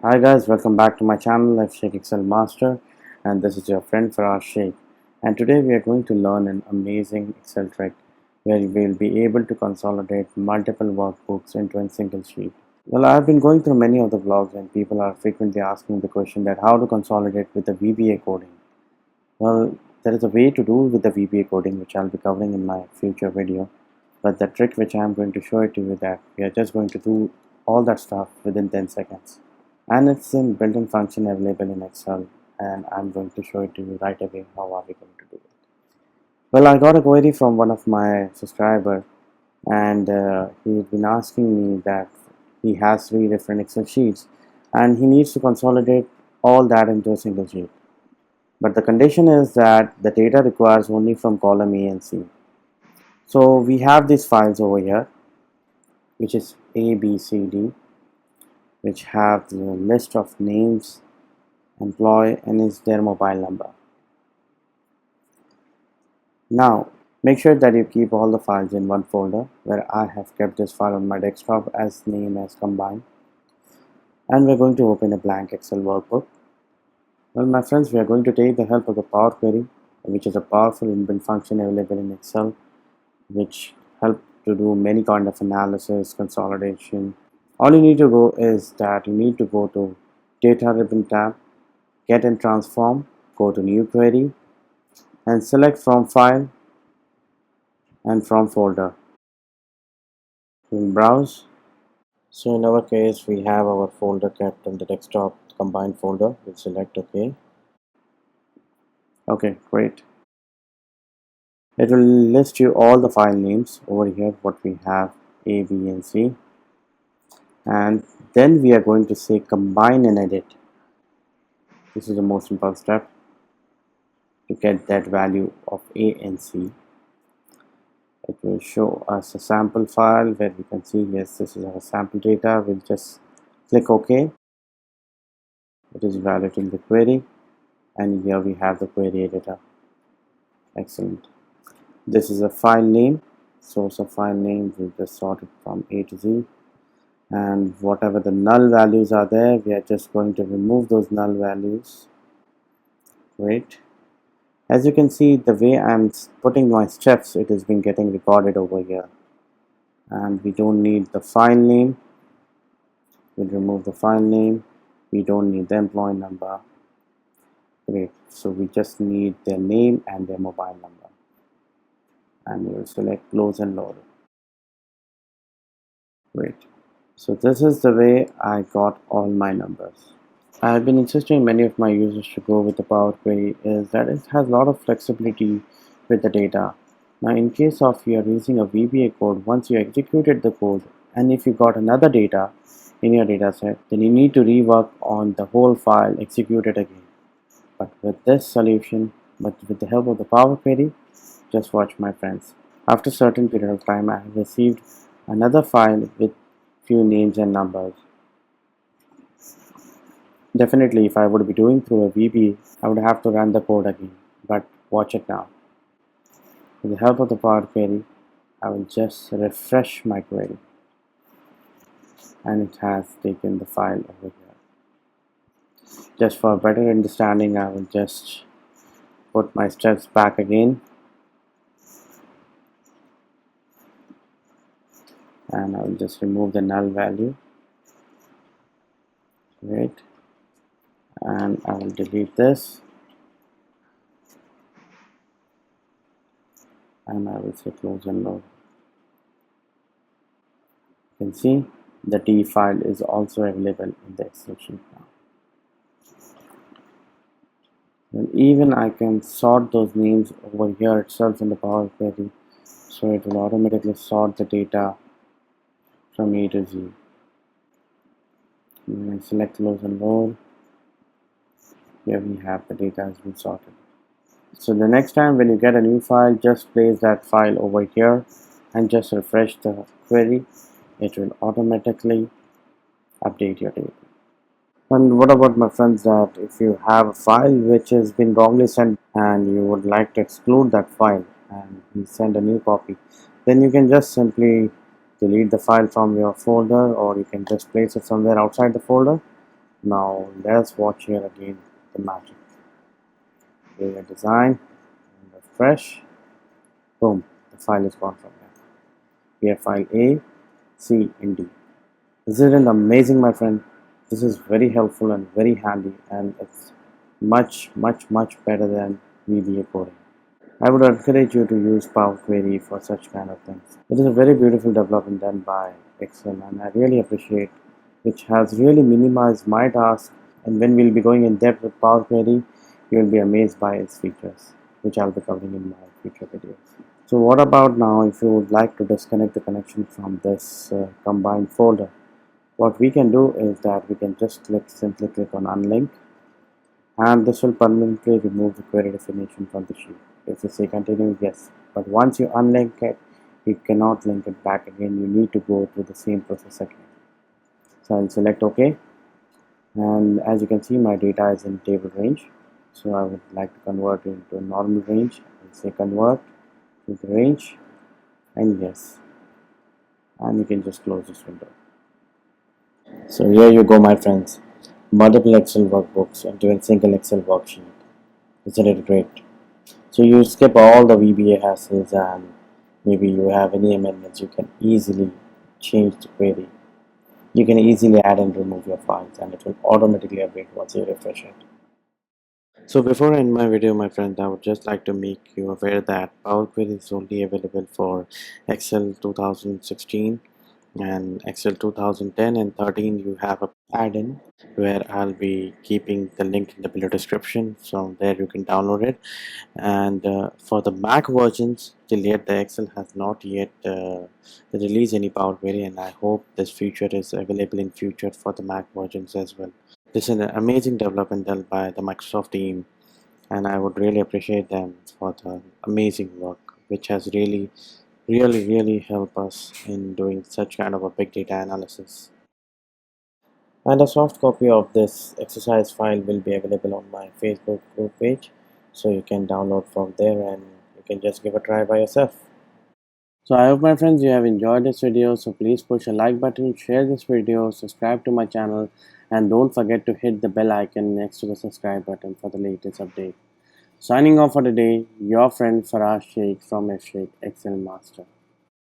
Hi guys, welcome back to my channel. I'm Sheikh Excel Master and this is your friend Faraz Sheikh. And today we are going to learn an amazing Excel trick where we will be able to consolidate multiple workbooks into a single sheet. Well, I've been going through many of the vlogs and people are frequently asking the question that how to consolidate with the VBA coding. Well, there is a way to do with the VBA coding which I'll be covering in my future video. But the trick which I'm going to show it to you that we are just going to do all that stuff within 10 seconds. And it's in built-in function available in Excel, and I'm going to show it to you right away how are we going to do it. Well, I got a query from one of my subscribers, and he's been asking me that he has 3 different Excel sheets and he needs to consolidate all that into a single sheet, but the condition is that the data requires only from column A and C. So we have these files over here which is A, B, C, D, which have the list of names, employee, and is their mobile number. Now make sure that you keep all the files in one folder, where I have kept this file on my desktop as name as combined, and we're going to open a blank Excel workbook. Well, my friends, we are going to take the help of the Power Query, which is a powerful inbuilt function available in Excel which help to do many kind of analysis, consolidation. All you need to go is that you need to go to Data ribbon tab, Get and Transform, go to New Query, and select from File and from Folder. We'll browse. So in our case, we have our folder kept in the desktop combined folder. We'll select OK. Okay, great. It will list you all the file names over here, what we have A, B, and C. And then we are going to say combine and edit. This is the most important step to get that value of A and C. It will show us a sample file where we can see, yes, this is our sample data. We'll just click OK. It is validating the query, and here we have the query editor. Excellent. This is a file name, source of file name. We'll just sort it from A to Z, and whatever the null values are there, we are just going to remove those null values. Great. As you can see, the way I'm putting my steps, it has been getting recorded over here, and we don't need the file name. We'll remove the file name. We don't need the employee number. Great. So we just need their name and their mobile number, and we will select close and load. Great. So this is the way I got all my numbers. I have been insisting many of my users to go with the Power Query is that it has a lot of flexibility with the data. Now in case of you are using a VBA code, once you executed the code and if you got another data in your data set, then you need to rework on the whole file, execute it again. But with this solution, but with the help of the Power Query, just watch my friends. After a certain period of time, I have received another file with few names and numbers. Definitely, if I would be doing through a VB, I would have to run the code again. But watch it now. With the help of the Power Query, I will just refresh my query, and it has taken the file over here. Just for better understanding, I will just put my steps back again, and I will just remove the null value. Great. And I will delete this, and I will say close and load. You can see the D file is also available in the Excel sheet now. And even I can sort those names over here itself in the Power Query, so it will automatically sort the data from A to Z. When I select close and load, here we have the data has been sorted. So the next time when you get a new file, just place that file over here and just refresh the query. It will automatically update your data. And what about my friends, that if you have a file which has been wrongly sent and you would like to exclude that file and you send a new copy, then you can just simply delete the file from your folder, or you can just place it somewhere outside the folder Now let's watch here again the magic. Doing a design and refresh. Boom, the file is gone from there. We have file A, C, and D. Isn't it amazing, my friend? This is very helpful and very handy, and it's much better than VBA coding. I would encourage you to use Power Query for such kind of things. It is a very beautiful development done by Excel, and I really appreciate, which has really minimized my task. And when we'll be going in depth with Power Query, you will be amazed by its features, which I'll be covering in my future videos. So what about now if you would like to disconnect the connection from this combined folder? What we can do is that we can just simply click on unlink, and this will permanently remove the query definition from the sheet. If you say continue, yes, but once you unlink it, you cannot link it back again. You need to go through the same process again. So I'll select OK, and as you can see, my data is in table range. So I would like to convert it into a normal range. I'll say convert to the range, and yes, and you can just close this window. So here you go, my friends. Multiple Excel workbooks into a single Excel worksheet. Isn't it great? So you skip all the VBA hassles, and maybe you have any amendments, you can easily change the query. You can easily add and remove your files, and it will automatically update once you refresh it. So before I end my video, my friends, I would just like to make you aware that Power Query is only available for Excel 2016, and Excel 2010 and 13 you have a add-in where I'll be keeping the link in the below description, so there you can download it. And for the Mac versions, till yet the Excel has not yet released any Power Query, and I hope this feature is available in future for the Mac versions as well. This is an amazing development done by the Microsoft team, and I would really appreciate them for the amazing work, which has really helped us in doing such kind of a big data analysis. And a soft copy of this exercise file will be available on my Facebook group page, so you can download from there and you can just give a try by yourself. So I hope, my friends, you have enjoyed this video. So please push a like button, share this video, subscribe to my channel, and don't forget to hit the bell icon next to the subscribe button for the latest update. Signing off for the day, your friend Farah Sheikh from F Sheikh Excel Master.